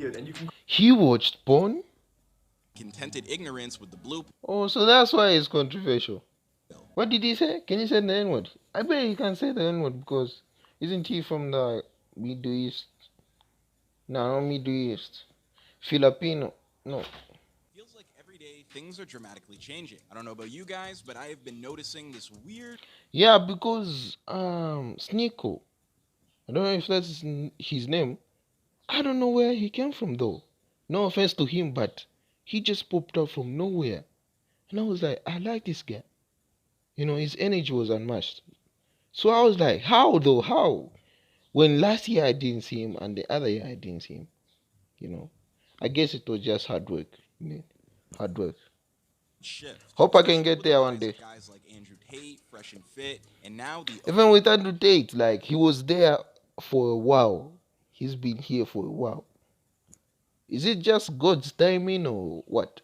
and you can He watched porn? Contented ignorance with the blue Oh, so that's why it's controversial. pill. What did he say? Can you say the N-word? I bet he can say the N-word because isn't he from the Middle East? No, not Middle East. Filipino. No. Feels like every day things are dramatically changing. I don't know about you guys, but I have been noticing this weird Yeah, because Sneako. I don't know if that's his name. I don't know where he came from though. No offense to him, but he just popped up from nowhere. And I was like, I like this guy. You know, his energy was unmatched. So I was like, how though? How? When last year I didn't see him and the other year I didn't see him. You know, I guess it was just hard work. Hard work. shift. Hope I can Especially get with the there one rise day. of guys like Andrew Tate, Fresh and Fit, and now the Even with Andrew Tate, like he was there for a while. He's been here for a while. Is it just God's timing or what?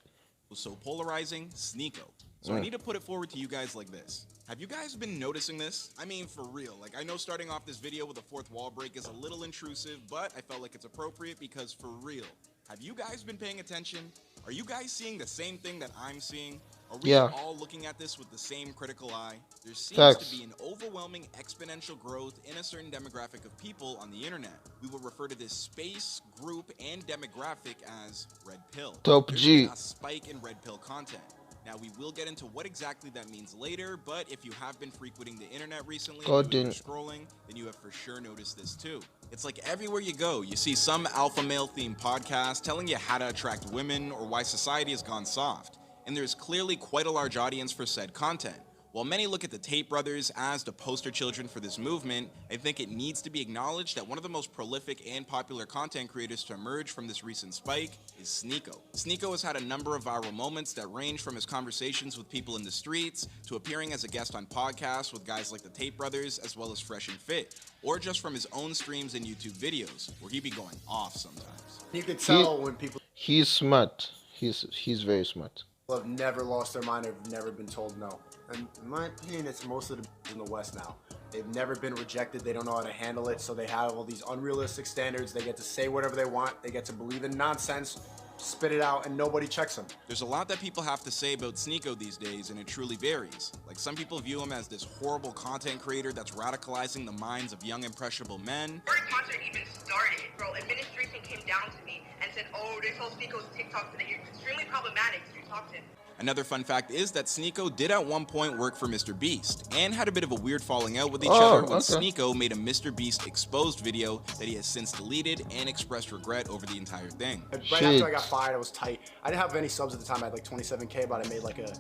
so polarizing Sneako. So I Mm. need to put it forward to you guys like this. Have you guys been noticing this? I mean, for real. Like, I know starting off this video with a fourth wall break is a little intrusive, but I felt like it's appropriate because for real. Have you guys been paying attention? Are you guys seeing the same thing that I'm seeing? Are we Yeah. all looking at this with the same critical eye? There seems Facts. to be an overwhelming exponential growth in a certain demographic of people on the internet. We will refer to this space, group, and demographic as red pill. Top There's G. been a spike in red pill content. Now, we will get into what exactly that means later, but if you have been frequenting the internet recently and you were scrolling, then you have for sure noticed this too. It's like everywhere you go, you see some alpha male themed podcast telling you how to attract women or why society has gone soft. And there's clearly quite a large audience for said content. While many look at the Tate brothers as the poster children for this movement, I think it needs to be acknowledged that one of the most prolific and popular content creators to emerge from this recent spike is Sneako. Sneako has had a number of viral moments that range from his conversations with people in the streets to appearing as a guest on podcasts with guys like the Tate brothers as well as Fresh and Fit, or just from his own streams and YouTube videos where he be going off sometimes. You can tell when people He's smart. He's very smart. have never lost their mind or have never been told no. And in my opinion, it's most of the in the West now. They've never been rejected. They don't know how to handle it. So they have all these unrealistic standards. They get to say whatever they want. They get to believe in nonsense, spit it out, and nobody checks them. There's a lot that people have to say about Sneako these days, and it truly varies. Like, some people view him as this horrible content creator that's radicalizing the minds of young impressionable men. Before the concert even started, bro, administration came down to me and said, oh, they saw Sneako's TikTok today. You're extremely problematic if you talk to him. Another fun fact is that Sneako did at one point work for Mr. Beast, and had a bit of a weird falling out with each other when Sneako made a Mr. Beast exposed video that he has since deleted and expressed regret over the entire thing. Right after I got fired, I was tight. I didn't have any subs at the time. I had like 27K, but I made like a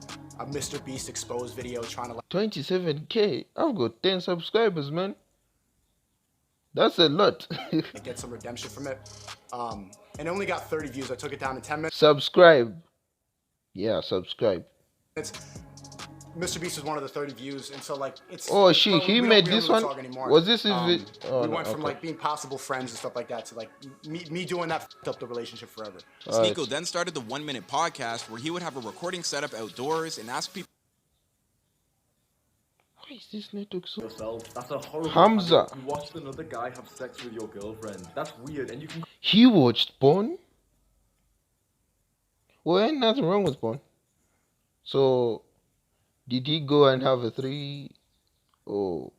Mr. Beast exposed video trying to like 27K. I've got 10 subscribers, man. That's a lot. get some redemption from it. And it only got 30 views. I took it down in 10 minutes. Subscribe. Yeah, subscribe. Mr. Beast was one of the 30 views, and so like it's. Oh, he we made don't this really one. talk anymore. Was this his video? Oh, we no, went from okay. like being possible friends and stuff like that to like me doing that f***ed up the relationship forever. Sneako then started the 1 Minute podcast where he would have a recording set up outdoors and ask people. Why is this network so? yourself. That's a horrible Hamza. habit. You watched another guy have sex with your girlfriend. That's weird, and you can He watched porn? Well, ain't nothing wrong with porn. So, did he go and have a three? Oh.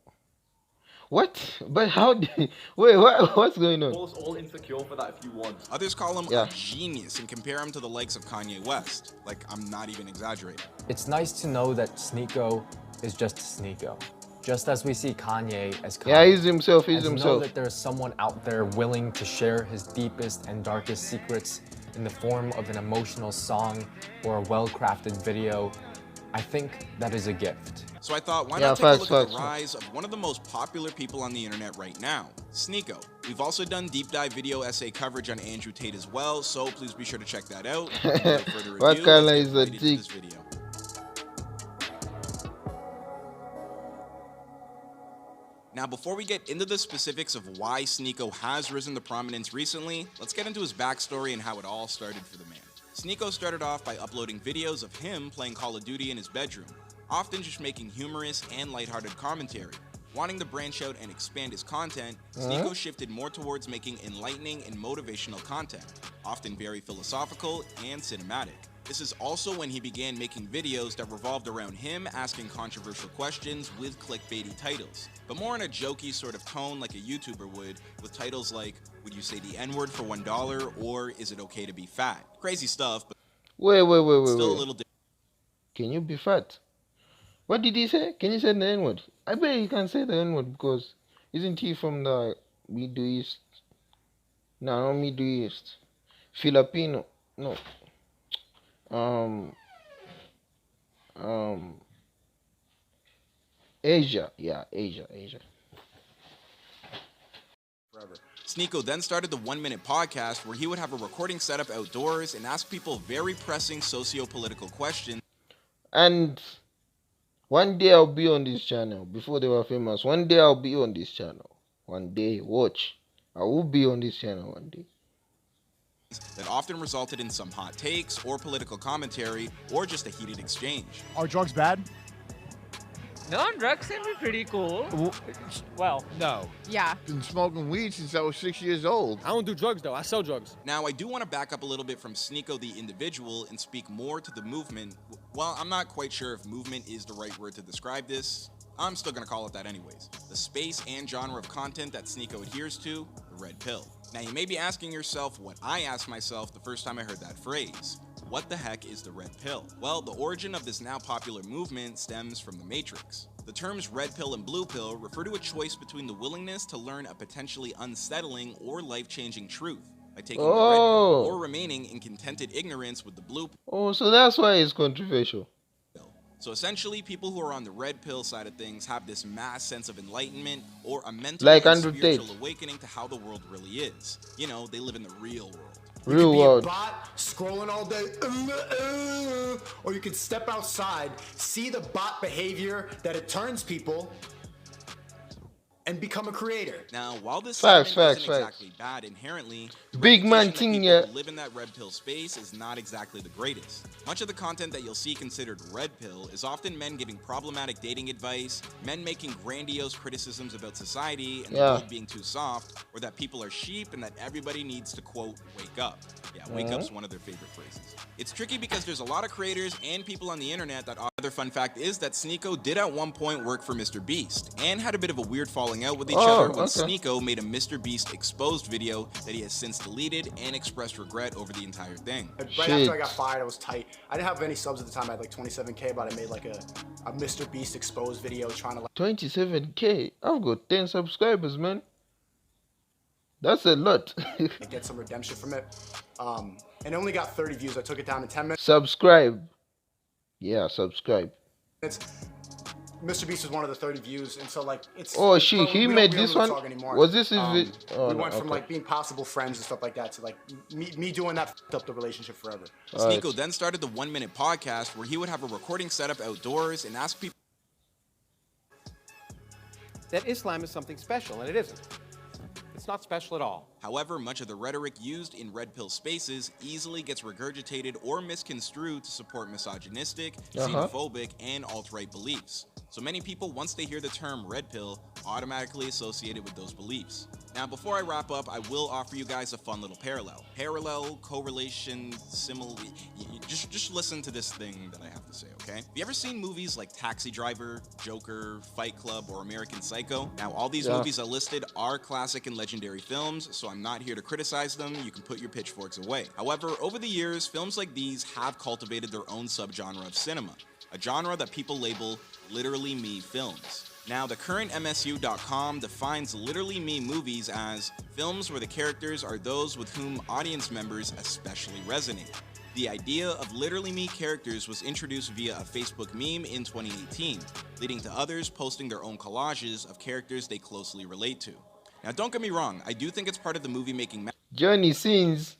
What? But how did... Wait, what's going on? call us all insecure for that if you want. Others call him Yeah. a genius and compare him to the likes of Kanye West. Like, I'm not even exaggerating. It's nice to know that Sneako is just Sneako. Just as we see Kanye as Kanye. Yeah, he's himself, he's and to know himself. that there's someone out there willing to share his deepest and darkest secrets in the form of an emotional song or a well-crafted video, I think that is a gift. So I thought, why Yeah, not take a facts, look at the facts. rise of one of the most popular people on the internet right now, Sneako. We've also done deep dive video essay coverage on Andrew Tate as well, so please be sure to check that out. Without further What ado, color let's is get the right into dick? this video. Now, before we get into the specifics of why Sneako has risen to prominence recently, let's get into his backstory and how it all started for the man. Sneako started off by uploading videos of him playing Call of Duty in his bedroom, often just making humorous and lighthearted commentary. Wanting to branch out and expand his content, Sneako shifted more towards making enlightening and motivational content, often very philosophical and cinematic. This is also when he began making videos that revolved around him asking controversial questions with clickbaity titles, but more in a jokey sort of tone like a YouTuber would, with titles like, would you say the N-word for $1, or is it okay to be fat? Crazy stuff, but Wait. still a little different. Can you be fat? What did he say? Can you say the N-word? I bet he can say the N-word because isn't he from the Middle East? No, not Middle East. Filipino. No. Asia. Yeah, Asia. Forever. Sneako then started the 1 Minute podcast where he would have a recording set up outdoors and ask people very pressing socio-political questions. And one day I'll be on this channel. Before they were famous, one day I'll be on this channel. One day, watch. I will be on this channel one day. That often resulted in some hot takes or political commentary or just a heated exchange. Are drugs bad? No, drugs can be pretty cool. Well, no. Yeah. Been smoking weed since I was 6 years old. I don't do drugs, though. I sell drugs. Now, I do want to back up a little bit from Sneako the individual and speak more to the movement. While I'm not quite sure if movement is the right word to describe this, I'm still going to call it that anyways. The space and genre of content that Sneako adheres to, the red pill. Now, you may be asking yourself what I asked myself the first time I heard that phrase. What the heck is the red pill? Well, the origin of this now popular movement stems from the Matrix. The terms red pill and blue pill refer to a choice between the willingness to learn a potentially unsettling or life-changing truth by taking the red pill or remaining in contented ignorance with the blue pill. Oh, so that's why it's controversial. So essentially, people who are on the red pill side of things have this mass sense of enlightenment or a mental Like and Andrew spiritual Tate. awakening to how the world really is. You know, they live in the real world. You Real could be world. a bot scrolling all day, or you could step outside, see the bot behavior that it turns people, and become a creator. Now, while this Facts, sentiment isn't facts. exactly bad inherently, the Big man reputation that thing, people yeah. who live in that red pill space is not exactly the greatest. Much of the content that you'll see considered red pill is often men giving problematic dating advice, men making grandiose criticisms about society and the Yeah. world being too soft, or that people are sheep and that everybody needs to, quote, wake up. Yeah, wake up's one of their favorite phrases. It's tricky because there's a lot of creators and people on the internet that other fun fact is that Sneako did at one point work for Mr. Beast and had a bit of a weird falling out with each other when Sneako made a Mr. Beast exposed video that he has since deleted and expressed regret over the entire thing. Right after I got fired, I was tight. I didn't have any subs at the time. I had like 27K, but I made like a Mr. Beast exposed video trying to like 27K. I've got 10 subscribers, man. That's a lot. get some redemption from it. And it only got 30 views. I took it down in 10 minutes. Subscribe. Yeah, subscribe. Mr. Beast was one of the 30 views, and so like it's. Oh shit, we he don't- made we don't this really one? talk anymore. Was this his oh, we no, went from okay. like being possible friends and stuff like that to like me doing that f***ed up the relationship forever. Sneako then started the 1 Minute podcast where he would have a recording set up outdoors and ask people that Islam is something special, and it isn't. It's not special at all. However, much of the rhetoric used in red pill spaces easily gets regurgitated or misconstrued to support misogynistic, xenophobic, and alt-right beliefs. So many people, once they hear the term red pill, automatically associate it with those beliefs. Now, before I wrap up, I will offer you guys a fun little parallel. Parallel, correlation, simile. Just listen to this thing that I have to say, okay? Have you ever seen movies like Taxi Driver, Joker, Fight Club, or American Psycho? Now, all these movies I listed are classic and legendary films, so I'm not here to criticize them. You can put your pitchforks away. However, over the years, films like these have cultivated their own subgenre of cinema, a genre that people label literally me films. Now, the current MSU.com defines literally me movies as films where the characters are those with whom audience members especially resonate. The idea of literally me characters was introduced via a Facebook meme in 2018, leading to others posting their own collages of characters they closely relate to. Now, don't get me wrong, I do think it's part of the movie making Johnny Sins.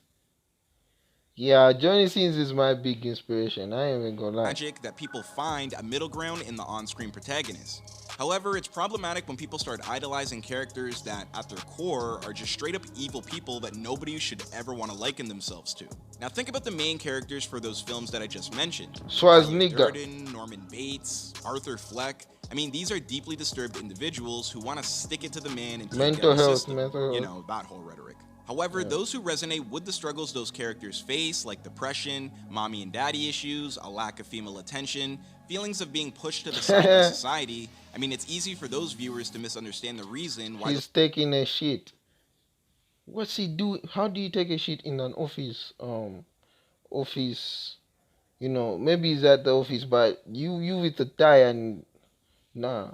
Yeah, Johnny Sins is my big inspiration. I ain't even gonna lie. magic that people find a middle ground in the on-screen protagonist. However, it's problematic when people start idolizing characters that, at their core, are just straight-up evil people that nobody should ever want to liken themselves to. Now, think about the main characters for those films that I just mentioned. Schwarzenegger. Durden, Norman Bates, Arthur Fleck, I mean, these are deeply disturbed individuals who want to stick it to the man and take Mental down the health, system. mental health. You know, that whole rhetoric. However, those who resonate with the struggles those characters face, like depression, mommy and daddy issues, a lack of female attention, feelings of being pushed to the side by society, I mean, it's easy for those viewers to misunderstand the reason why He's taking a shit. What's he doing? How do you take a shit in an office? Office. You know, maybe he's at the office, but you with a tie and nah.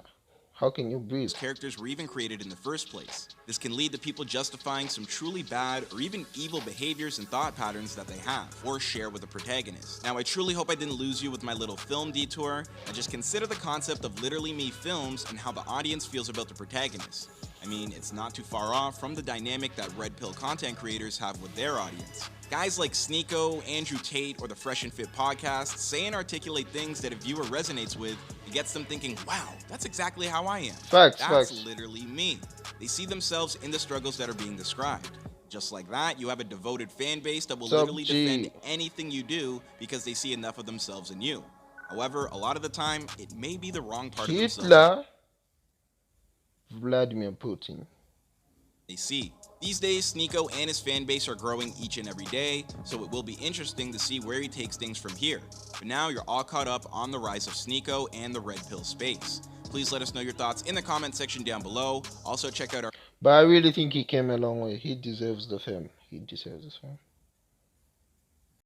How can you breathe? characters were even created in the first place. This can lead to people justifying some truly bad or even evil behaviors and thought patterns that they have or share with the protagonist. Now, I truly hope I didn't lose you with my little film detour, and just consider the concept of Literally Me films and how the audience feels about the protagonist. I mean, it's not too far off from the dynamic that Red Pill content creators have with their audience. Guys like Sneako, Andrew Tate, or the Fresh and Fit podcast say and articulate things that a viewer resonates with and gets them thinking, wow, that's exactly how I am. Facts, That's facts. literally me. They see themselves in the struggles that are being described. Just like that, you have a devoted fan base that will Sub literally G. defend anything you do because they see enough of themselves in you. However, a lot of the time, it may be the wrong part of themselves Hitler. Vladimir Putin. they see. These days, Sneako and his fan base are growing each and every day, so it will be interesting to see where he takes things from here. But now you're all caught up on the rise of Sneako and the Red Pill space. Please let us know your thoughts in the comment section down below. Also check out our But I really think he came a long way. He deserves the fame. He deserves the fame.